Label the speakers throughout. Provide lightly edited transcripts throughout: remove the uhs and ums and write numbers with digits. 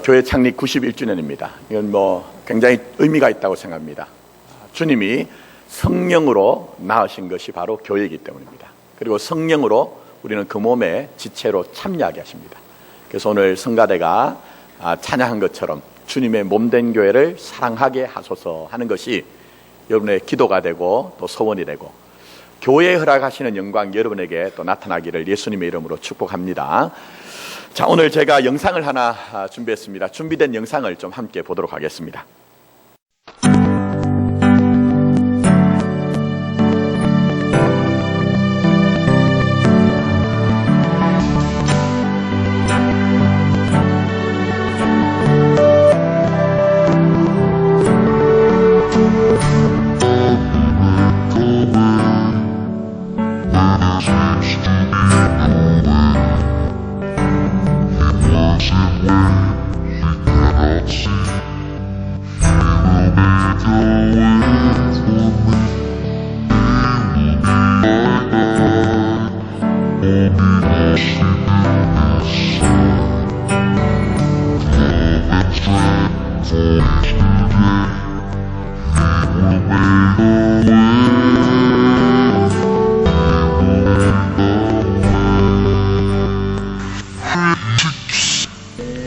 Speaker 1: 교회 창립 91주년입니다. 이건 굉장히 의미가 있다고 생각합니다. 주님이 성령으로 낳으신 것이 바로 교회이기 때문입니다. 그리고 성령으로 우리는 그 몸의 지체로 참여하게 하십니다. 그래서 오늘 성가대가 찬양한 것처럼 주님의 몸된 교회를 사랑하게 하소서 하는 것이 여러분의 기도가 되고 또 소원이 되고 교회에 허락하시는 영광 여러분에게 또 나타나기를 예수님의 이름으로 축복합니다. 자, 오늘 제가 영상을 하나 준비했습니다. 준비된 영상을 좀 함께 보도록 하겠습니다.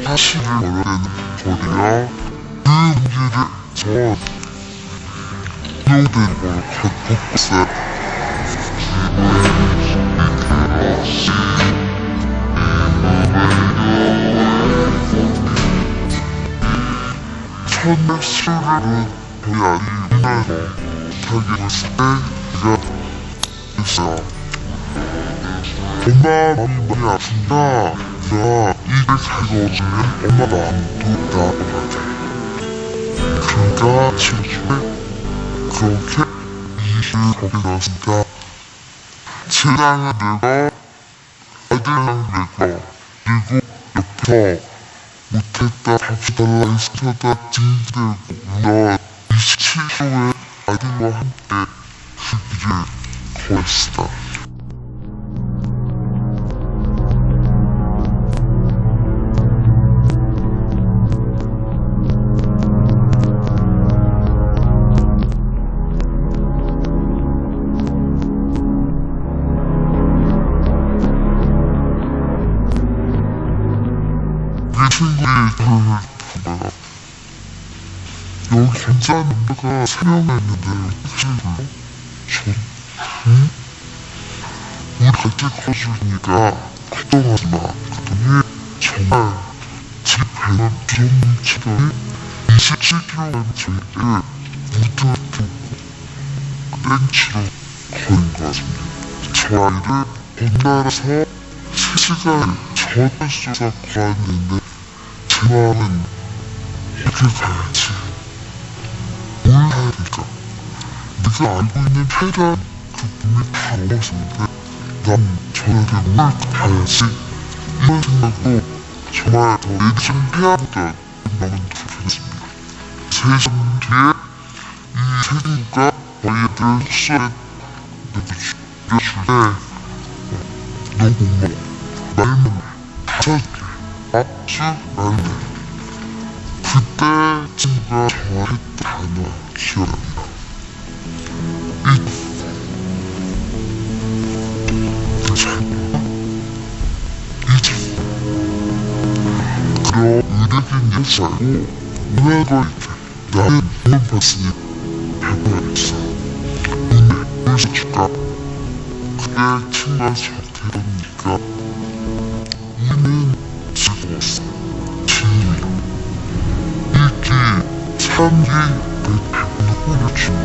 Speaker 2: 사실을 말하는 소리야. 그 문제를 연결된 걸 갖고 천의 수를 배알이 나서 자기 모습에 그가 있어. 엄마 마음이 많이 아픈다. 나 이걸 살려주면 엄마 마음도 나아가게. 그러니까 지금 그렇게 일을 거기 나왔으니까 세상은 내가 아들랑 내가 그리고 옆에서 못했다 답해달라 시켜다 찡들고 나 27호의 아들과 함께 그 길을 걸었다. 친구의 돈을 받아. 여기 괜찮은 남자가 3명 있는데 혹시 몰라? 응? 우리 같이 걸어주니까 걱정하지 마. 그랬더니 정말 제 배는 무서운 체력이 27kg 저희를 무드를 두고 땡치로 걸은 것 같습니다. 저 아이를 번갈아서 3시간 전화 쏘서 걸었는데 제 마음은 어딜 가야지? 뭘 해야 될까? 내가 알고 있는 폐란 그 몸이 다 먹었었는데 난 저녁에 뭘 가야지? 이런 생각으로 정말 더 예전 폐하보다 마음은 더 변했습니다. 제 전 뒤에 이 세 친구가 아이들 숙소에 내가 죽여줄 때 너 고마워. 말만 다섯 개. 아주 말만. 그때 친구가 저한테 단어 기억납니다. 이제 그럼 의뢰인 여자고 오해가 있대. 나는 돈 봤으니 배워야겠어. 오늘 뭘 사줄까? 그게 친구가 저한테 이러니까 우리는 즐거웠어. 진우야. 일기, 사람들이 내 배우는 꼴을 주는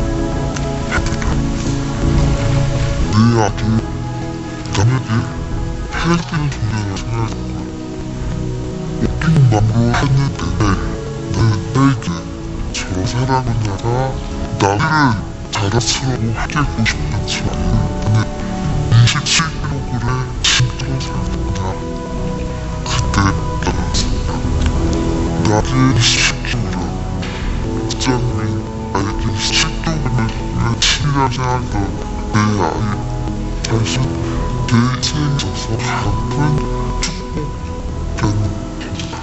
Speaker 2: 받으라. 내 아들, 남에게 해야되는 존재라 생각했고 웃긴 마음으로 했는데 나는 나에게 저 사람은 나가 나를 자랑스러워 하겠고 싶은지 나는 27kg 진짜 살았다. 그때 알았습니다. 나를 10kg 부장님이 나에게 10kg을 치료하지 않던 내 아이 다시 내 인생에 있어서 한번 축복받는 겁니다.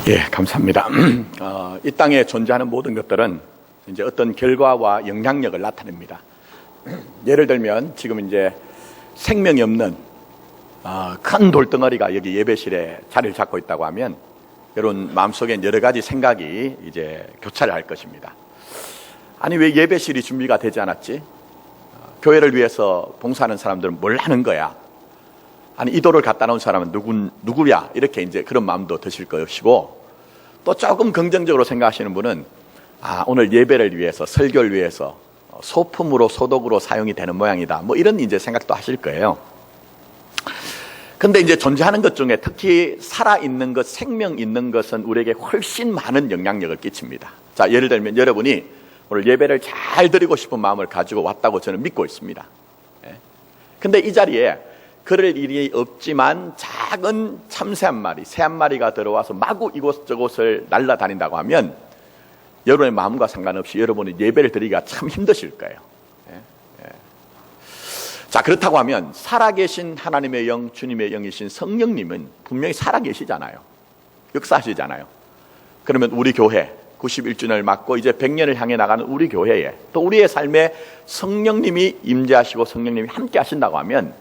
Speaker 1: 예, 감사합니다. 이 땅에 존재하는 모든 것들은 이제 어떤 결과와 영향력을 나타냅니다. 예를 들면 지금 이제 생명이 없는 큰 돌덩어리가 여기 예배실에 자리를 잡고 있다고 하면 여러분 마음속에 여러 가지 생각이 이제 교차를 할 것입니다. 아니 왜 예배실이 준비가 되지 않았지? 교회를 위해서 봉사하는 사람들은 뭘 하는 거야? 아니 이 돌을 갖다 놓은 사람은 누구야? 이렇게 이제 그런 마음도 드실 것이고, 또 조금 긍정적으로 생각하시는 분은 오늘 예배를 위해서, 설교를 위해서 소품으로, 소독으로 사용이 되는 모양이다, 뭐 이런 이제 생각도 하실 거예요. 근데 이제 존재하는 것 중에 특히 살아있는 것, 생명 있는 것은 우리에게 훨씬 많은 영향력을 끼칩니다. 자, 예를 들면 여러분이 오늘 예배를 잘 드리고 싶은 마음을 가지고 왔다고 저는 믿고 있습니다. 근데 이 자리에 그럴 일이 없지만 작은 참새 한 마리, 새 한 마리가 들어와서 마구 이곳저곳을 날아다닌다고 하면 여러분의 마음과 상관없이 여러분이 예배를 드리기가 참 힘드실 거예요. 자, 그렇다고 하면 살아계신 하나님의 영, 주님의 영이신 성령님은 분명히 살아계시잖아요. 역사하시잖아요. 그러면 우리 교회 91주년을 맞고 이제 100년을 향해 나가는 우리 교회에 또 우리의 삶에 성령님이 임재하시고 성령님이 함께 하신다고 하면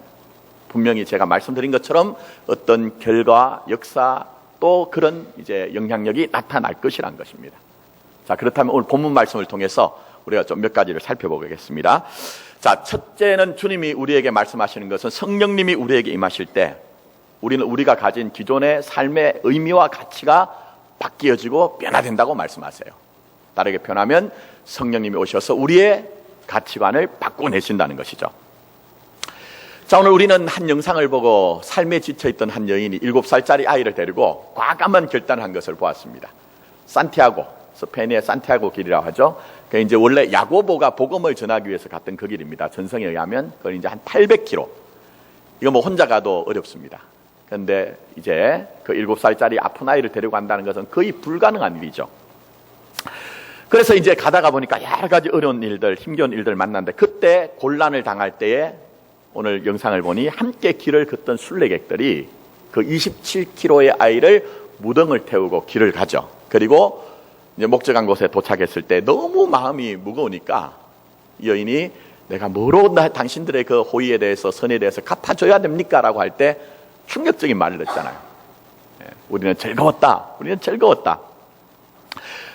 Speaker 1: 분명히 제가 말씀드린 것처럼 어떤 결과, 역사, 또 그런 이제 영향력이 나타날 것이란 것입니다. 자, 그렇다면 오늘 본문 말씀을 통해서 우리가 좀 몇 가지를 살펴보겠습니다. 자, 첫째는 주님이 우리에게 말씀하시는 것은 성령님이 우리에게 임하실 때 우리는 우리가 가진 기존의 삶의 의미와 가치가 바뀌어지고 변화된다고 말씀하세요. 다르게 표현하면 성령님이 오셔서 우리의 가치관을 바꿔내신다는 것이죠. 자, 오늘 우리는 한 영상을 보고 삶에 지쳐있던 한 여인이 7살짜리 아이를 데리고 과감한 결단을 한 것을 보았습니다. 산티아고, 스페인의 산티아고 길이라고 하죠. 그 이제 원래 야고보가 복음을 전하기 위해서 갔던 그 길입니다. 전성에 의하면 그걸 이제 한 800km. 이거 뭐 혼자 가도 어렵습니다. 그런데 이제 그 7살짜리 아픈 아이를 데리고 간다는 것은 거의 불가능한 일이죠. 그래서 이제 가다가 보니까 여러 가지 어려운 일들, 힘겨운 일들 만났는데 그때 곤란을 당할 때에 오늘 영상을 보니 함께 길을 걷던 순례객들이 그 27kg의 아이를 무덤을 태우고 길을 가죠. 그리고 이제 목적한 곳에 도착했을 때 너무 마음이 무거우니까 이 여인이 내가 뭐로 당신들의 그 호의에 대해서, 선에 대해서 갚아줘야 됩니까? 라고 할 때 충격적인 말을 했잖아요. 우리는 즐거웠다. 우리는 즐거웠다.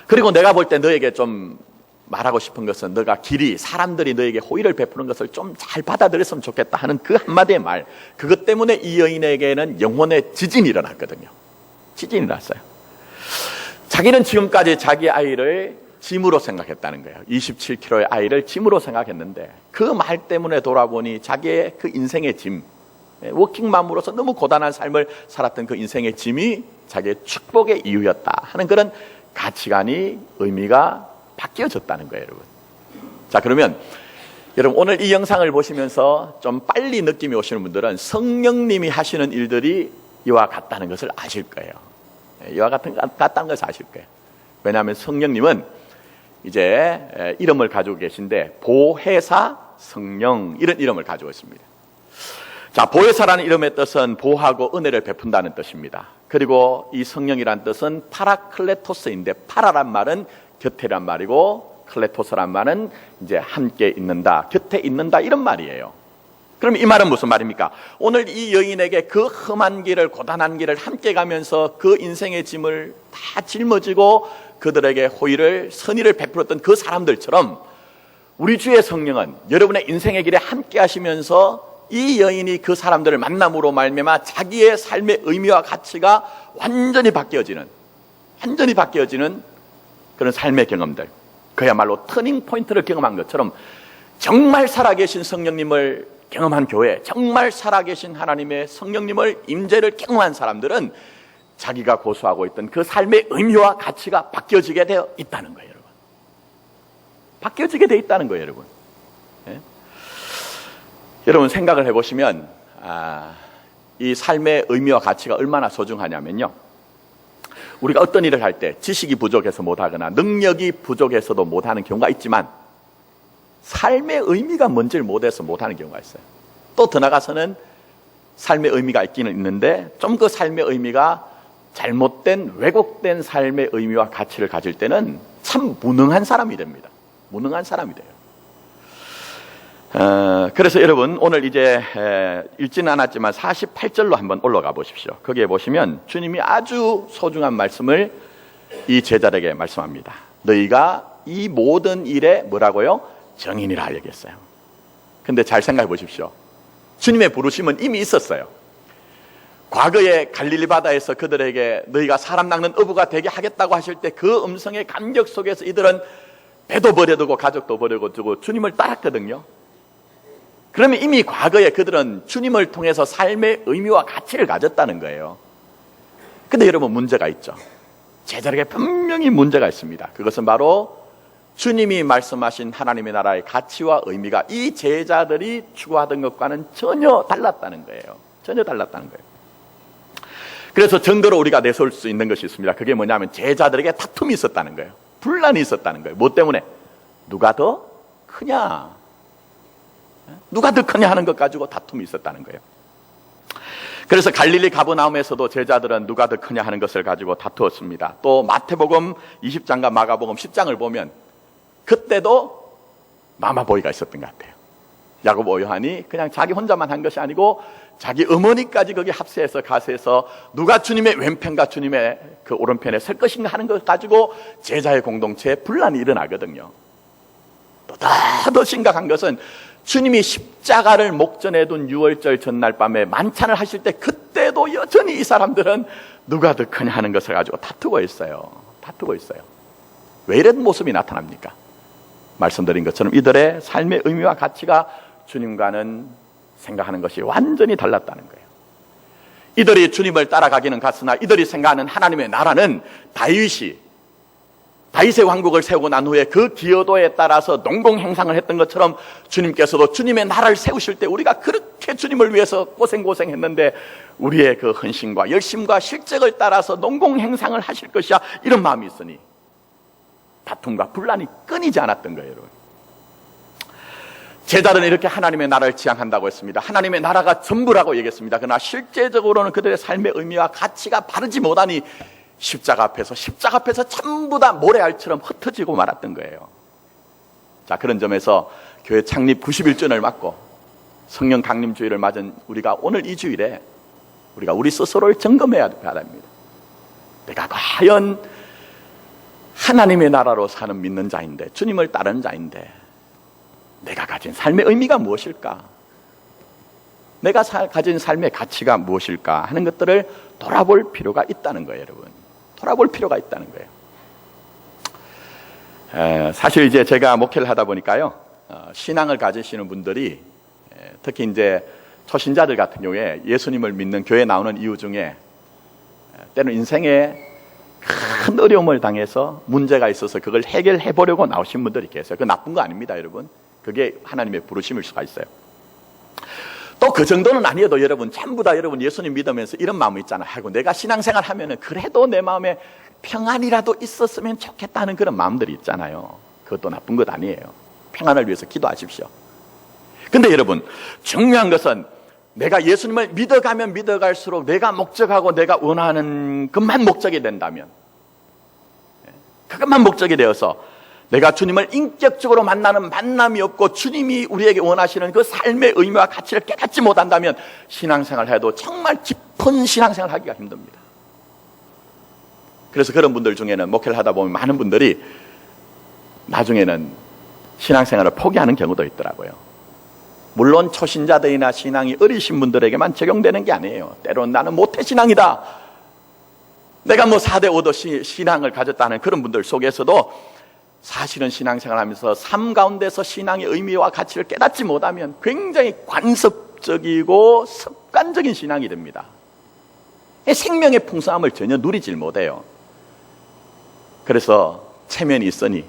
Speaker 1: 그리고 내가 볼 때 너에게 좀 말하고 싶은 것은 너가 길이, 사람들이 너에게 호의를 베푸는 것을 좀 잘 받아들였으면 좋겠다 하는 그 한마디의 말, 그것 때문에 이 여인에게는 영혼의 지진이 일어났거든요. 지진이 났어요. 자기는 지금까지 자기 아이를 짐으로 생각했다는 거예요. 27kg의 아이를 짐으로 생각했는데 그 말 때문에 돌아보니 자기의 그 인생의 짐, 워킹맘으로서 너무 고단한 삶을 살았던 그 인생의 짐이 자기의 축복의 이유였다 하는 그런 가치관이, 의미가 바뀌어졌다는 거예요, 여러분. 자, 그러면 여러분 오늘 이 영상을 보시면서 좀 빨리 느낌이 오시는 분들은 성령님이 하시는 일들이 이와 같다는 것을 아실 거예요. 이와 같다는 것을 아실 거예요. 왜냐하면 성령님은 이제 이름을 가지고 계신데 보혜사 성령, 이런 이름을 가지고 있습니다. 자, 보혜사라는 이름의 뜻은 보하고 은혜를 베푼다는 뜻입니다. 그리고 이 성령이란 뜻은 파라클레토스인데, 파라란 말은 곁에란 말이고 클레토스란 말은 이제 함께 있는다, 곁에 있는다, 이런 말이에요. 그럼 이 말은 무슨 말입니까? 오늘 이 여인에게 그 험한 길을, 고단한 길을 함께 가면서 그 인생의 짐을 다 짊어지고 그들에게 호의를, 선의를 베풀었던 그 사람들처럼 우리 주의 성령은 여러분의 인생의 길에 함께 하시면서 이 여인이 그 사람들을 만남으로 말미암아 자기의 삶의 의미와 가치가 완전히 바뀌어지는 그런 삶의 경험들, 그야말로 터닝 포인트를 경험한 것처럼 정말 살아계신 성령님을 경험한 교회, 정말 살아계신 하나님의 성령님을 임재를 경험한 사람들은 자기가 고수하고 있던 그 삶의 의미와 가치가 바뀌어지게 되어 있다는 거예요, 여러분. 바뀌어지게 되어 있다는 거예요, 여러분. 예? 여러분 생각을 해보시면 이 삶의 의미와 가치가 얼마나 소중하냐면요, 우리가 어떤 일을 할 때 지식이 부족해서 못하거나 능력이 부족해서도 못하는 경우가 있지만 삶의 의미가 뭔지를 못해서 못하는 경우가 있어요. 또 더 나가서는 삶의 의미가 있기는 있는데 좀 그 삶의 의미가 잘못된 왜곡된 삶의 의미와 가치를 가질 때는 참 무능한 사람이 됩니다. 무능한 사람이 돼요. 그래서 여러분 오늘 이제 읽지는 않았지만 48절로 한번 올라가 보십시오. 거기에 보시면 주님이 아주 소중한 말씀을 이 제자들에게 말씀합니다. 너희가 이 모든 일에 뭐라고요? 정인이라 알겠어요. 근데 잘 생각해 보십시오. 주님의 부르심은 이미 있었어요. 과거에 갈릴리 바다에서 그들에게 너희가 사람 낚는 어부가 되게 하겠다고 하실 때 그 음성의 감격 속에서 이들은 배도 버려두고 가족도 버려두고 주님을 따랐거든요. 그러면 이미 과거에 그들은 주님을 통해서 삶의 의미와 가치를 가졌다는 거예요. 근데 여러분 문제가 있죠. 제자들에게 분명히 문제가 있습니다. 그것은 바로 주님이 말씀하신 하나님의 나라의 가치와 의미가 이 제자들이 추구하던 것과는 전혀 달랐다는 거예요. 전혀 달랐다는 거예요. 그래서 정도로 우리가 내세울 수 있는 것이 있습니다. 그게 뭐냐면 제자들에게 다툼이 있었다는 거예요. 분란이 있었다는 거예요. 뭐 때문에? 누가 더 크냐? 누가 더 크냐 하는 것 가지고 다툼이 있었다는 거예요. 그래서 갈릴리 가버나움에서도 제자들은 누가 더 크냐 하는 것을 가지고 다투었습니다. 또 마태복음 20장과 마가복음 10장을 보면 그때도 마마보이가 있었던 것 같아요. 야고보 요한이 그냥 자기 혼자만 한 것이 아니고 자기 어머니까지 거기 합세해서 가세해서 누가 주님의 왼편과 주님의 그 오른편에 설 것인가 하는 것 가지고 제자의 공동체에 분란이 일어나거든요. 또 더 심각한 것은 주님이 십자가를 목전에 둔 6월절 전날 밤에 만찬을 하실 때 그때도 여전히 이 사람들은 누가 더 크냐 하는 것을 가지고 다투고 있어요. 왜 이런 모습이 나타납니까? 말씀드린 것처럼 이들의 삶의 의미와 가치가 주님과는 생각하는 것이 완전히 달랐다는 거예요. 이들이 주님을 따라가기는 갔으나 이들이 생각하는 하나님의 나라는 다윗의 왕국을 세우고 난 후에 그 기여도에 따라서 농공행상을 했던 것처럼 주님께서도 주님의 나라를 세우실 때 우리가 그렇게 주님을 위해서 고생했는데 우리의 그 헌신과 열심과 실적을 따라서 농공행상을 하실 것이야, 이런 마음이 있으니 다툼과 분란이 끊이지 않았던 거예요, 여러분. 제자들은 이렇게 하나님의 나라를 지향한다고 했습니다. 하나님의 나라가 전부라고 얘기했습니다. 그러나 실제적으로는 그들의 삶의 의미와 가치가 바르지 못하니 십자가 앞에서 전부 다 모래알처럼 흩어지고 말았던 거예요. 자, 그런 점에서 교회 창립 91주년을 맞고 성령 강림 주일을 맞은 우리가 오늘 이 주일에 우리가 우리 스스로를 점검해야 합니다. 내가 과연 하나님의 나라로 사는 믿는 자인데, 주님을 따르는 자인데 내가 가진 삶의 의미가 무엇일까? 내가 가진 삶의 가치가 무엇일까 하는 것들을 돌아볼 필요가 있다는 거예요, 여러분. 돌아볼 필요가 있다는 거예요. 사실 이제 제가 목회를 하다 보니까요, 신앙을 가지시는 분들이 특히 이제 초신자들 같은 경우에 예수님을 믿는 교회에 나오는 이유 중에 때로는 인생에 큰 어려움을 당해서 문제가 있어서 그걸 해결해 보려고 나오신 분들이 계세요. 그거 나쁜 거 아닙니다, 여러분. 그게 하나님의 부르심일 수가 있어요. 또 그 정도는 아니어도 여러분 전부 다 여러분 예수님 믿으면서 이런 마음이 있잖아요. 아이고, 내가 신앙생활 하면은 그래도 내 마음에 평안이라도 있었으면 좋겠다는 그런 마음들이 있잖아요. 그것도 나쁜 것 아니에요. 평안을 위해서 기도하십시오. 근데 여러분 중요한 것은 내가 예수님을 믿어가면 믿어갈수록 내가 목적하고 내가 원하는 것만 목적이 된다면, 그것만 목적이 되어서 내가 주님을 인격적으로 만나는 만남이 없고 주님이 우리에게 원하시는 그 삶의 의미와 가치를 깨닫지 못한다면 신앙생활 해도 정말 깊은 신앙생활 하기가 힘듭니다. 그래서 그런 분들 중에는 목회를 하다 보면 많은 분들이 나중에는 신앙생활을 포기하는 경우도 있더라고요. 물론 초신자들이나 신앙이 어리신 분들에게만 적용되는 게 아니에요. 때로는 나는 모태신앙이다, 내가 뭐 4대 5대 신앙을 가졌다는 그런 분들 속에서도 사실은 신앙생활하면서 삶 가운데서 신앙의 의미와 가치를 깨닫지 못하면 굉장히 관습적이고 습관적인 신앙이 됩니다. 생명의 풍성함을 전혀 누리질 못해요. 그래서 체면이 있으니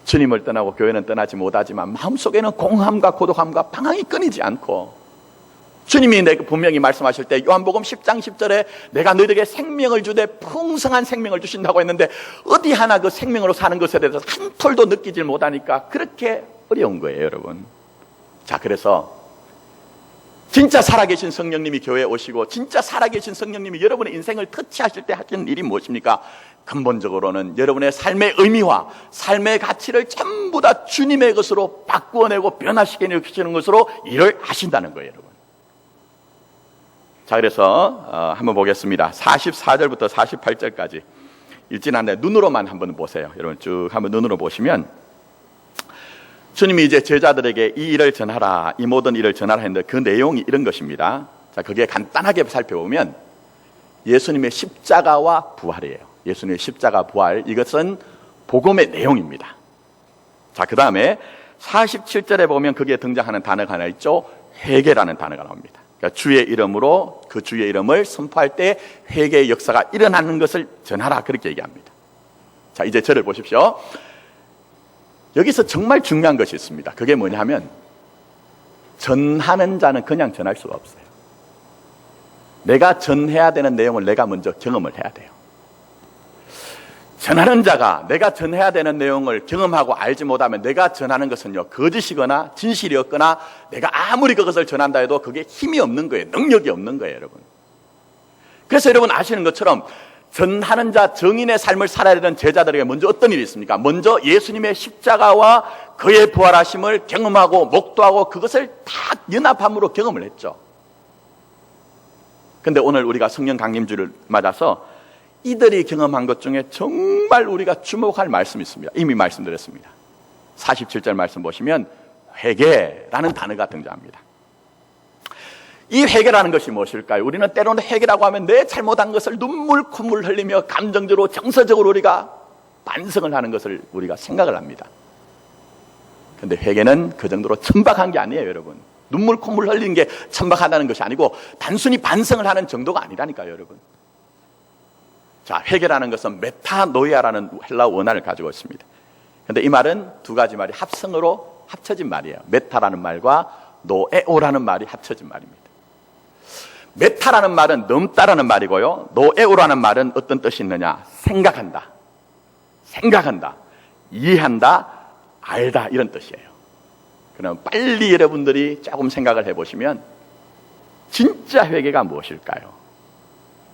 Speaker 1: 주님을 떠나고 교회는 떠나지 못하지만 마음속에는 공함과 고독함과 방황이 끊이지 않고, 주님이 분명히 말씀하실 때 요한복음 10장 10절에 내가 너희에게 생명을 주되 풍성한 생명을 주신다고 했는데 어디 하나 그 생명으로 사는 것에 대해서 한 톨도 느끼질 못하니까 그렇게 어려운 거예요, 여러분. 자, 그래서 진짜 살아계신 성령님이 교회에 오시고 진짜 살아계신 성령님이 여러분의 인생을 터치하실 때 하시는 일이 무엇입니까? 근본적으로는 여러분의 삶의 의미와 삶의 가치를 전부 다 주님의 것으로 바꾸어내고 변화시키는 것으로 일을 하신다는 거예요, 여러분. 자, 그래서 한번 보겠습니다. 44절부터 48절까지 읽진 않는데 눈으로만 한번 보세요. 여러분 쭉 한번 눈으로 보시면 주님이 이제 제자들에게 이 일을 전하라, 이 모든 일을 전하라 했는데 그 내용이 이런 것입니다. 자, 그게 간단하게 살펴보면 예수님의 십자가와 부활이에요. 예수님의 십자가 부활, 이것은 복음의 내용입니다. 자, 그 다음에 47절에 보면 거기에 등장하는 단어가 하나 있죠. 회개라는 단어가 나옵니다. 그러니까 주의 이름으로 그 주의 이름을 선포할 때 회개의 역사가 일어나는 것을 전하라, 그렇게 얘기합니다. 자, 이제 저를 보십시오. 여기서 정말 중요한 것이 있습니다. 그게 뭐냐 하면 전하는 자는 그냥 전할 수가 없어요. 내가 전해야 되는 내용을 내가 먼저 경험을 해야 돼요. 전하는 자가 내가 전해야 되는 내용을 경험하고 알지 못하면 내가 전하는 것은요, 거짓이거나 진실이었거나 내가 아무리 그것을 전한다 해도 그게 힘이 없는 거예요. 능력이 없는 거예요, 여러분. 그래서 여러분 아시는 것처럼 전하는 자, 정인의 삶을 살아야 되는 제자들에게 먼저 어떤 일이 있습니까? 먼저 예수님의 십자가와 그의 부활하심을 경험하고 목도하고 그것을 다 연합함으로 경험을 했죠. 근데 오늘 우리가 성령 강림주를 맞아서 이들이 경험한 것 중에 정말 우리가 주목할 말씀이 있습니다. 이미 말씀드렸습니다. 47절 말씀 보시면 회개라는 단어가 등장합니다. 이 회개라는 것이 무엇일까요? 우리는 때로는 회개라고 하면 내 잘못한 것을 눈물 콧물 흘리며 감정적으로 정서적으로 우리가 반성을 하는 것을 우리가 생각을 합니다. 그런데 회개는 그 정도로 천박한 게 아니에요, 여러분. 눈물 콧물 흘리는 게 천박하다는 것이 아니고 단순히 반성을 하는 정도가 아니라니까요, 여러분. 자, 회개라는 것은 메타노이아라는 헬라어 원어를 가지고 있습니다. 그런데 이 말은 두 가지 말이 합성으로 합쳐진 말이에요. 메타라는 말과 노에오라는 말이 합쳐진 말입니다. 메타라는 말은 넘다라는 말이고요, 노에오라는 말은 어떤 뜻이 있느냐? 생각한다, 이해한다, 알다, 이런 뜻이에요. 그럼 빨리 여러분들이 조금 생각을 해보시면 진짜 회개가 무엇일까요?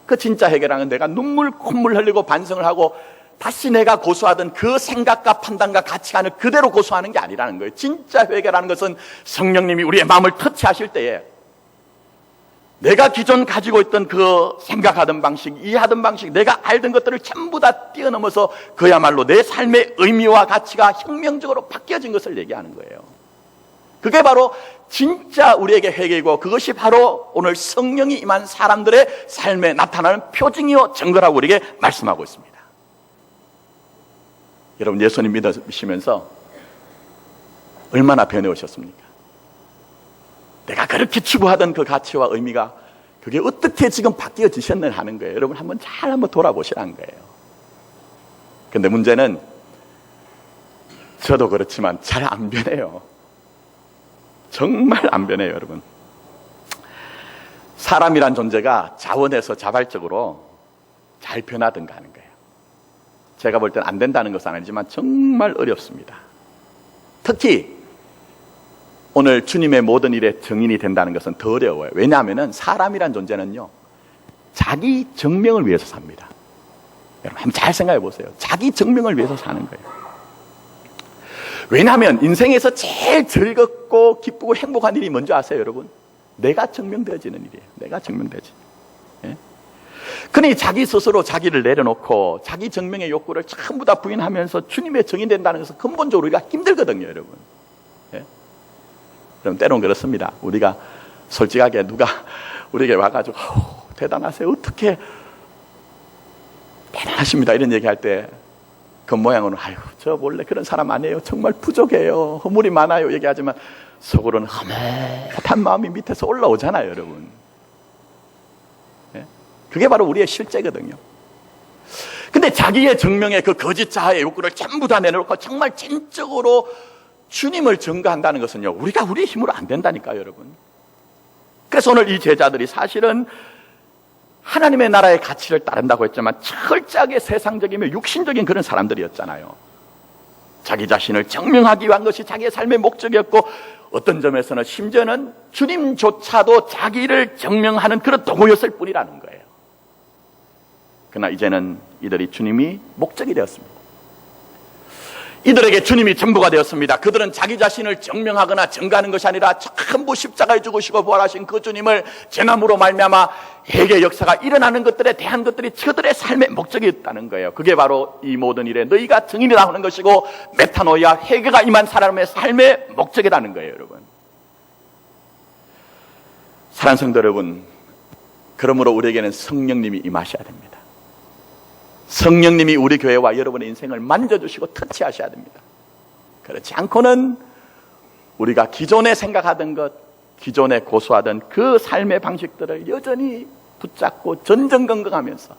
Speaker 1: 그 진짜 회개라는 내가 눈물 콧물 흘리고 반성을 하고 다시 내가 고수하던 그 생각과 판단과 가치관을 그대로 고수하는 게 아니라는 거예요. 진짜 회개라는 것은 성령님이 우리의 마음을 터치하실 때에 내가 기존 가지고 있던 그 생각하던 방식, 이해하던 방식, 내가 알던 것들을 전부 다 뛰어넘어서 그야말로 내 삶의 의미와 가치가 혁명적으로 바뀌어진 것을 얘기하는 거예요. 그게 바로 진짜 우리에게 회개이고 그것이 바로 오늘 성령이 임한 사람들의 삶에 나타나는 표징이요 증거라고 우리에게 말씀하고 있습니다. 여러분, 예수님 믿으시면서 얼마나 변해오셨습니까? 내가 그렇게 추구하던 그 가치와 의미가 그게 어떻게 지금 바뀌어지셨나 하는 거예요. 여러분 한번 돌아보시라는 거예요. 그런데 문제는 저도 그렇지만 잘 안 변해요. 정말 안 변해요, 여러분. 사람이란 존재가 자원해서 자발적으로 잘 변하든가 하는 거예요. 제가 볼 때는 안 된다는 것은 아니지만 정말 어렵습니다. 특히 오늘 주님의 모든 일에 증인이 된다는 것은 더 어려워요. 왜냐하면 사람이란 존재는요, 자기 증명을 위해서 삽니다. 여러분 한번 잘 생각해 보세요. 자기 증명을 위해서 사는 거예요. 왜냐하면 인생에서 제일 즐겁고 기쁘고 행복한 일이 뭔지 아세요, 여러분? 내가 증명되어지는 일이에요. 내가 증명되지. 예? 그러니 자기 스스로 자기를 내려놓고 자기 정명의 욕구를 전부 다 부인하면서 주님의 정이 된다는 것은 근본적으로 우리가 힘들거든요, 여러분. 예? 그럼 때론 그렇습니다. 우리가 솔직하게 누가 우리에게 와가지고 대단하세요, 어떻게 대단하십니다 이런 얘기할 때 겉모양으로는 아유 저 원래 그런 사람 아니에요, 정말 부족해요, 허물이 많아요 얘기하지만 속으로는 허무한 마음이 밑에서 올라오잖아요, 여러분. 예? 그게 바로 우리의 실제거든요. 근데 자기의 정명의 그 거짓 자아의 욕구를 전부 다 내놓고 정말 진적으로 주님을 증거한다는 것은요, 우리가 우리의 힘으로 안 된다니까요, 여러분. 그래서 오늘 이 제자들이 사실은 하나님의 나라의 가치를 따른다고 했지만 철저하게 세상적이며 육신적인 그런 사람들이었잖아요. 자기 자신을 증명하기 위한 것이 자기의 삶의 목적이었고, 어떤 점에서는 심지어는 주님조차도 자기를 증명하는 그런 도구였을 뿐이라는 거예요. 그러나 이제는 이들이 주님이 목적이 되었습니다. 이들에게 주님이 전부가 되었습니다. 그들은 자기 자신을 증명하거나 증가하는 것이 아니라 전부 십자가에 죽으시고 부활하신 그 주님을 전함으로 말미암아 회개 역사가 일어나는 것들에 대한 것들이 그들의 삶의 목적이었다는 거예요. 그게 바로 이 모든 일에 너희가 증인이라 하는 것이고, 메타노이아 회개가 임한 사람의 삶의 목적이라는 거예요, 여러분. 사랑하는 성도 여러분, 그러므로 우리에게는 성령님이 임하셔야 됩니다. 성령님이 우리 교회와 여러분의 인생을 만져주시고 터치하셔야 됩니다. 그렇지 않고는 우리가 기존에 생각하던 것, 기존에 고수하던 그 삶의 방식들을 여전히 붙잡고 전전긍긍하면서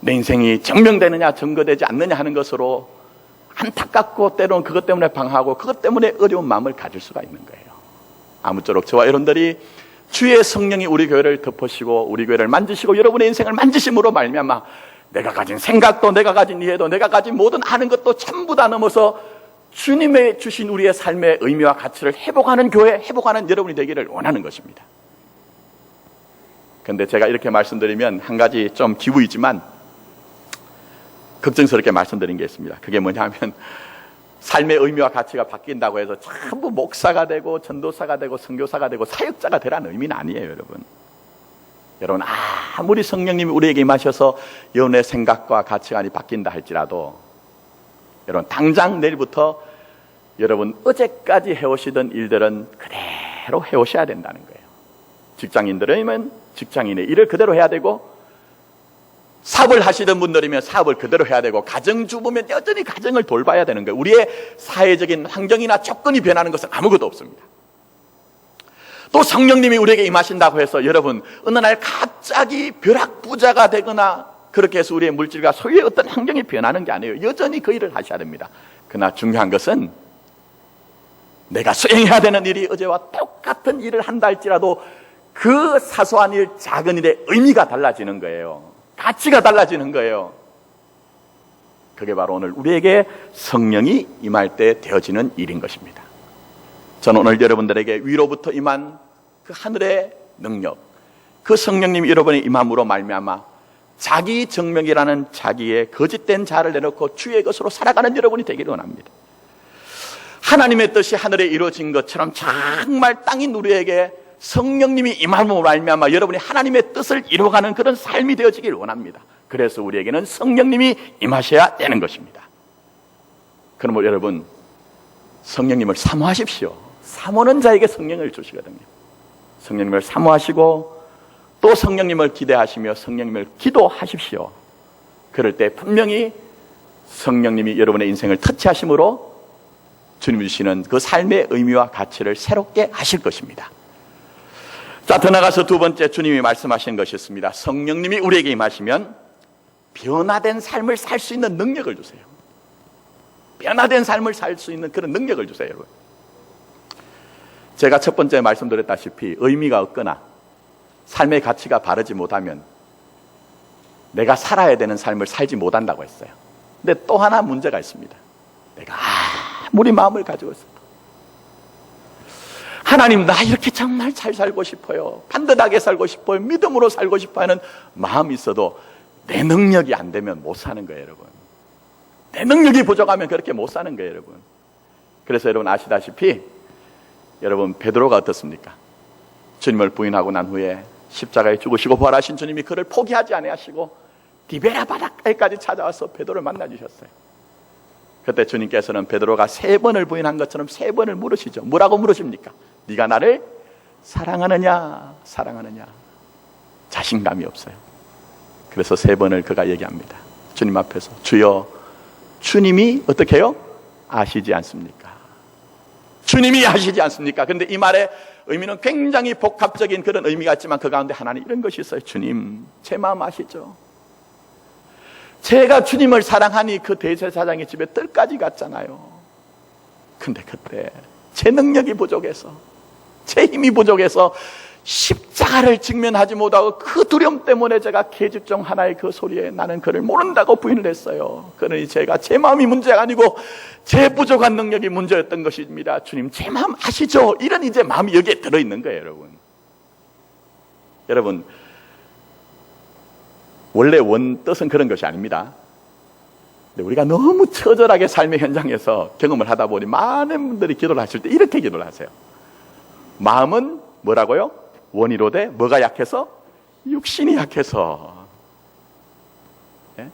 Speaker 1: 내 인생이 증명되느냐 증거되지 않느냐 하는 것으로 안타깝고 때로는 그것 때문에 방황하고 그것 때문에 어려운 마음을 가질 수가 있는 거예요. 아무쪼록 저와 여러분들이 주의 성령이 우리 교회를 덮으시고 우리 교회를 만지시고 여러분의 인생을 만지심으로 말미암아 내가 가진 생각도, 내가 가진 이해도, 내가 가진 모든 아는 것도 전부 다 넘어서 주님의 주신 우리의 삶의 의미와 가치를 회복하는 교회, 회복하는 여러분이 되기를 원하는 것입니다. 그런데 제가 이렇게 말씀드리면 한 가지 좀 기부이지만 걱정스럽게 말씀드린 게 있습니다. 그게 뭐냐면 삶의 의미와 가치가 바뀐다고 해서 전부 목사가 되고 전도사가 되고 선교사가 되고 사역자가 되라는 의미는 아니에요, 여러분. 여러분, 아무리 성령님이 우리에게 임하셔서 여러분의 생각과 가치관이 바뀐다 할지라도 여러분, 당장 내일부터 여러분 어제까지 해오시던 일들은 그대로 해오셔야 된다는 거예요. 직장인들이면 직장인의 일을 그대로 해야 되고, 사업을 하시던 분들이면 사업을 그대로 해야 되고, 가정주부면 여전히 가정을 돌봐야 되는 거예요. 우리의 사회적인 환경이나 조건이 변하는 것은 아무것도 없습니다. 또 성령님이 우리에게 임하신다고 해서 여러분 어느 날 갑자기 벼락부자가 되거나 그렇게 해서 우리의 물질과 소유의 어떤 환경이 변하는 게 아니에요. 여전히 그 일을 하셔야 됩니다. 그러나 중요한 것은 내가 수행해야 되는 일이 어제와 똑같은 일을 한다 할지라도 그 사소한 일, 작은 일의 의미가 달라지는 거예요. 가치가 달라지는 거예요. 그게 바로 오늘 우리에게 성령이 임할 때 되어지는 일인 것입니다. 저는 오늘 여러분들에게 위로부터 임한 그 하늘의 능력, 그 성령님이 여러분의 임함으로 말미암아 자기 정명이라는 자기의 거짓된 자아를 내놓고 주의 것으로 살아가는 여러분이 되기를 원합니다. 하나님의 뜻이 하늘에 이루어진 것처럼 정말 땅인 우리에게 성령님이 임함으로 말미암아 여러분이 하나님의 뜻을 이루어가는 그런 삶이 되어지길 원합니다. 그래서 우리에게는 성령님이 임하셔야 되는 것입니다. 그러므로 여러분, 성령님을 사모하십시오. 사모하는 자에게 성령을 주시거든요. 성령님을 사모하시고 또 성령님을 기대하시며 성령님을 기도하십시오. 그럴 때 분명히 성령님이 여러분의 인생을 터치하심으로 주님 주시는 그 삶의 의미와 가치를 새롭게 하실 것입니다. 자, 더 나가서 두 번째 주님이 말씀하신 것이 있습니다. 성령님이 우리에게 임하시면 변화된 삶을 살 수 있는 능력을 주세요. 변화된 삶을 살 수 있는 그런 능력을 주세요, 여러분. 제가 첫 번째 말씀드렸다시피 의미가 없거나 삶의 가치가 바르지 못하면 내가 살아야 되는 삶을 살지 못한다고 했어요. 근데 또 하나 문제가 있습니다. 내가 아무리 마음을 가지고 있어도 하나님, 나 이렇게 정말 잘 살고 싶어요, 반듯하게 살고 싶어요, 믿음으로 살고 싶어 하는 마음이 있어도 내 능력이 안 되면 못 사는 거예요, 여러분. 내 능력이 부족하면 그렇게 못 사는 거예요, 여러분. 그래서 여러분 아시다시피 여러분 베드로가 어떻습니까? 주님을 부인하고 난 후에 십자가에 죽으시고 부활하신 주님이 그를 포기하지 아니하시고 디베라 바닷가에까지 찾아와서 베드로를 만나 주셨어요. 그때 주님께서는 베드로가 3번을 부인한 것처럼 3번을 물으시죠. 뭐라고 물으십니까? 네가 나를 사랑하느냐 사랑하느냐. 자신감이 없어요. 그래서 3번을 그가 얘기합니다. 주님 앞에서 주여, 주님이 어떻게 해요? 아시지 않습니까? 주님이 아시지 않습니까? 그런데 이 말의 의미는 굉장히 복합적인 그런 의미가 있지만 그 가운데 하나는 이런 것이 있어요. 주님, 제 마음 아시죠? 제가 주님을 사랑하니 그 대제사장의 집에 뜰까지 갔잖아요. 근데 그때 제 능력이 부족해서, 제 힘이 부족해서 십자가를 직면하지 못하고 그 두려움 때문에 제가 계집종 하나의 그 소리에 나는 그를 모른다고 부인을 했어요. 그러니 제가 제 마음이 문제가 아니고 제 부족한 능력이 문제였던 것입니다. 주님, 제 마음 아시죠? 이런 이제 마음이 여기에 들어있는 거예요, 여러분. 여러분, 원래 뜻은 그런 것이 아닙니다. 근데 우리가 너무 처절하게 삶의 현장에서 경험을 하다 보니 많은 분들이 기도를 하실 때 이렇게 기도를 하세요. 마음은 뭐라고요? 원이로되 뭐가 약해서? 육신이 약해서. 예?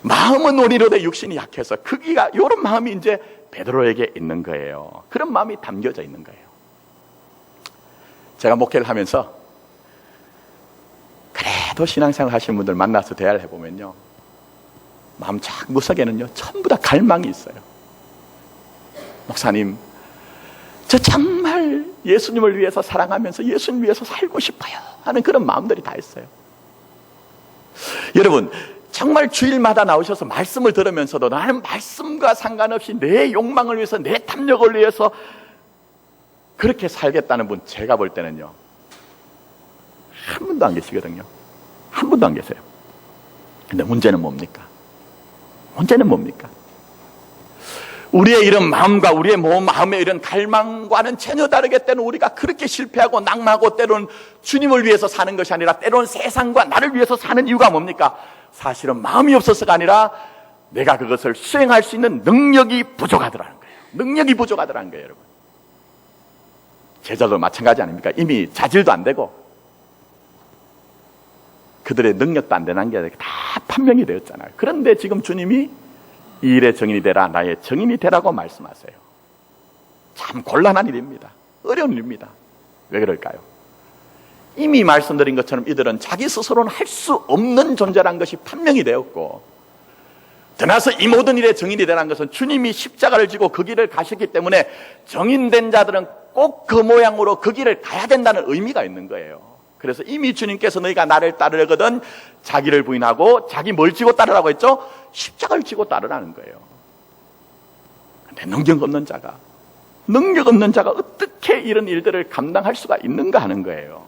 Speaker 1: 마음은 원이로되 육신이 약해서. 크기가 이런 마음이 이제 베드로에게 있는 거예요. 그런 마음이 담겨져 있는 거예요. 제가 목회를 하면서 그래도 신앙생활 하시는 분들 만나서 대화를 해보면요, 마음 쫙 무석에는요 전부 다 갈망이 있어요. 목사님, 저 정말 예수님을 위해서 사랑하면서 예수님 위해서 살고 싶어요 하는 그런 마음들이 다 있어요. 여러분, 정말 주일마다 나오셔서 말씀을 들으면서도 나는 말씀과 상관없이 내 욕망을 위해서, 내 탐욕을 위해서 그렇게 살겠다는 분, 제가 볼 때는요 한 분도 안 계시거든요. 한 분도 안 계세요. 근데 문제는 뭡니까? 문제는 뭡니까? 우리의 이런 마음과 우리의 마음의 이런 갈망과는 전혀 다르게 때는 우리가 그렇게 실패하고 낙마하고 때로는 주님을 위해서 사는 것이 아니라 때로는 세상과 나를 위해서 사는 이유가 뭡니까? 사실은 마음이 없어서가 아니라 내가 그것을 수행할 수 있는 능력이 부족하더라는 거예요. 능력이 부족하더라는 거예요, 여러분. 제자도 마찬가지 아닙니까? 이미 자질도 안 되고 그들의 능력도 안 되는 게 다 판명이 되었잖아요. 그런데 지금 주님이 이 일의 정인이 되라, 나의 정인이 되라고 말씀하세요. 참 곤란한 일입니다. 어려운 일입니다. 왜 그럴까요? 이미 말씀드린 것처럼 이들은 자기 스스로는 할 수 없는 존재라는 것이 판명이 되었고, 드나서 이 모든 일의 정인이 되라는 것은 주님이 십자가를 지고 그 길을 가셨기 때문에 정인된 자들은 꼭 그 모양으로 그 길을 가야 된다는 의미가 있는 거예요. 그래서 이미 주님께서 너희가 나를 따르거든 자기를 부인하고, 자기 뭘 지고 따르라고 했죠? 십자가를 지고 따르라는 거예요. 근데 능력 없는 자가 어떻게 이런 일들을 감당할 수가 있는가 하는 거예요.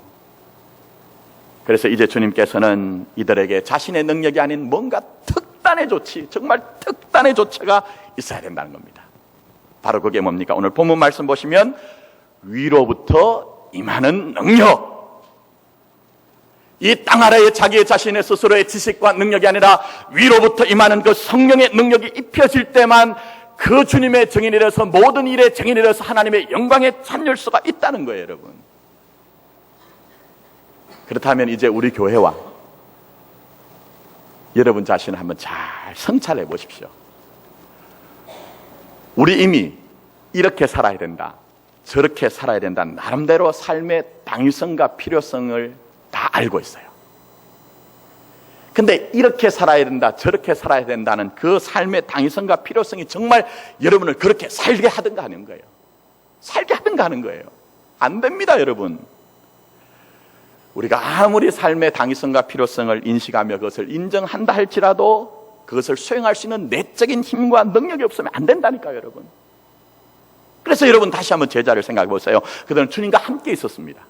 Speaker 1: 그래서 이제 주님께서는 이들에게 자신의 능력이 아닌 뭔가 특단의 조치, 정말 특단의 조치가 있어야 된다는 겁니다. 바로 그게 뭡니까? 오늘 본문 말씀 보시면 위로부터 임하는 능력. 이 땅 아래에 자기의 자신의 스스로의 지식과 능력이 아니라 위로부터 임하는 그 성령의 능력이 입혀질 때만 그 주님의 증인이 되어서 모든 일의 증인이 되어서 하나님의 영광에 참여할 수가 있다는 거예요, 여러분. 그렇다면 이제 우리 교회와 여러분 자신을 한번 잘 성찰해 보십시오. 우리 이미 이렇게 살아야 된다, 저렇게 살아야 된다, 나름대로 삶의 당위성과 필요성을 다 알고 있어요. 근데 이렇게 살아야 된다, 저렇게 살아야 된다는 그 삶의 당위성과 필요성이 정말 여러분을 그렇게 살게 하든가 하는 거예요. 살게 하든가 하는 거예요. 안 됩니다, 여러분. 우리가 아무리 삶의 당위성과 필요성을 인식하며 그것을 인정한다 할지라도 그것을 수행할 수 있는 내적인 힘과 능력이 없으면 안 된다니까요, 여러분. 그래서 여러분 다시 한번 제자를 생각해 보세요. 그들은 주님과 함께 있었습니다.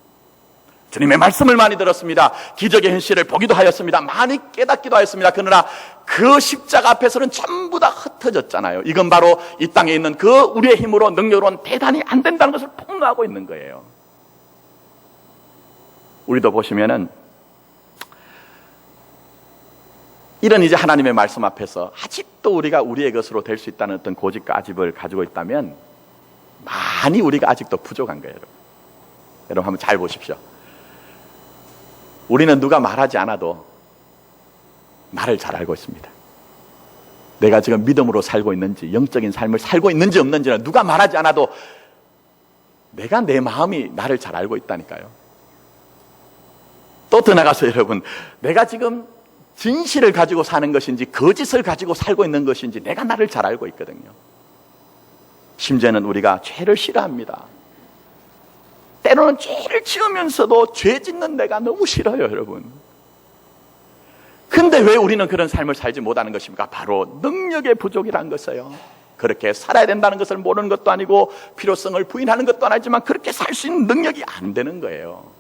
Speaker 1: 주님의 말씀을 많이 들었습니다. 기적의 현실을 보기도 하였습니다. 많이 깨닫기도 하였습니다. 그러나 그 십자가 앞에서는 전부 다 흩어졌잖아요. 이건 바로 이 땅에 있는 그 우리의 힘으로 능력으로는 대단히 안 된다는 것을 폭로하고 있는 거예요. 우리도 보시면은 이런 이제 하나님의 말씀 앞에서 아직도 우리가 우리의 것으로 될 수 있다는 어떤 고집과 아집을 가지고 있다면 많이 우리가 아직도 부족한 거예요. 여러분 한번 잘 보십시오. 우리는 누가 말하지 않아도 나를 잘 알고 있습니다. 내가 지금 믿음으로 살고 있는지, 영적인 삶을 살고 있는지 없는지는 누가 말하지 않아도 내가, 내 마음이 나를 잘 알고 있다니까요. 또 더 나가서 여러분, 내가 지금 진실을 가지고 사는 것인지 거짓을 가지고 살고 있는 것인지 내가 나를 잘 알고 있거든요. 심지어는 우리가 죄를 싫어합니다. 때로는 죄를 지으면서도 죄 짓는 내가 너무 싫어요, 여러분. 근데 왜 우리는 그런 삶을 살지 못하는 것입니까? 바로 능력의 부족이라는 것이에요. 그렇게 살아야 된다는 것을 모르는 것도 아니고 필요성을 부인하는 것도 아니지만 그렇게 살 수 있는 능력이 안 되는 거예요.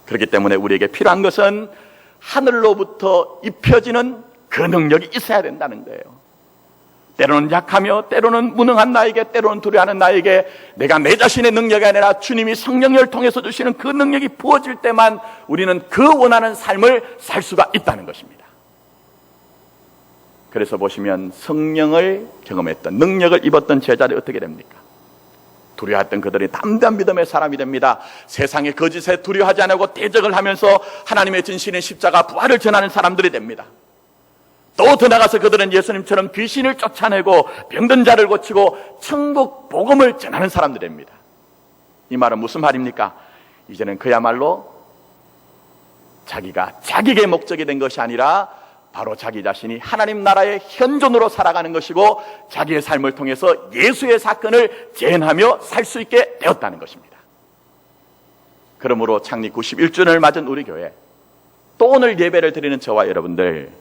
Speaker 1: 그렇기 때문에 우리에게 필요한 것은 하늘로부터 입혀지는 그 능력이 있어야 된다는 거예요. 때로는 약하며 때로는 무능한 나에게, 때로는 두려워하는 나에게 내가 내 자신의 능력이 아니라 주님이 성령을 통해서 주시는 그 능력이 부어질 때만 우리는 그 원하는 삶을 살 수가 있다는 것입니다. 그래서 보시면 성령을 경험했던, 능력을 입었던 제자들이 어떻게 됩니까? 두려워했던 그들이 담대한 믿음의 사람이 됩니다. 세상의 거짓에 두려워하지 않고 대적을 하면서 하나님의 진실인 십자가 부활을 전하는 사람들이 됩니다. 또 더 나가서 그들은 예수님처럼 귀신을 쫓아내고 병든 자를 고치고 천국 복음을 전하는 사람들입니다. 이 말은 무슨 말입니까? 이제는 그야말로 자기가 자기의 목적이 된 것이 아니라 바로 자기 자신이 하나님 나라의 현존으로 살아가는 것이고 자기의 삶을 통해서 예수의 사건을 재현하며 살 수 있게 되었다는 것입니다. 그러므로 창립 91주년을 맞은 우리 교회, 또 오늘 예배를 드리는 저와 여러분들,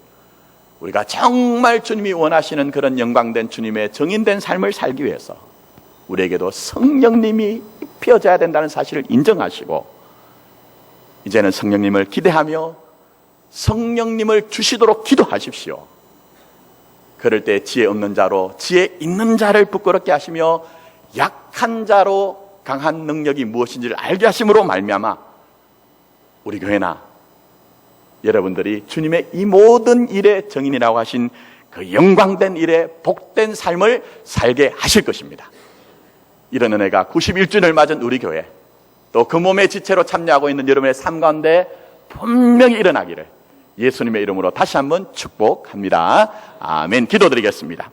Speaker 1: 우리가 정말 주님이 원하시는 그런 영광된 주님의 정인된 삶을 살기 위해서 우리에게도 성령님이 입혀져야 된다는 사실을 인정하시고 이제는 성령님을 기대하며 성령님을 주시도록 기도하십시오. 그럴 때 지혜 없는 자로 지혜 있는 자를 부끄럽게 하시며 약한 자로 강한 능력이 무엇인지를 알게 하심으로 말미암아 우리 교회나 여러분들이 주님의 이 모든 일의 정인이라고 하신 그 영광된 일의 복된 삶을 살게 하실 것입니다. 이런 은혜가 91주년을 맞은 우리 교회, 또 그 몸의 지체로 참여하고 있는 여러분의 삶 가운데 분명히 일어나기를 예수님의 이름으로 다시 한번 축복합니다. 아멘. 기도드리겠습니다.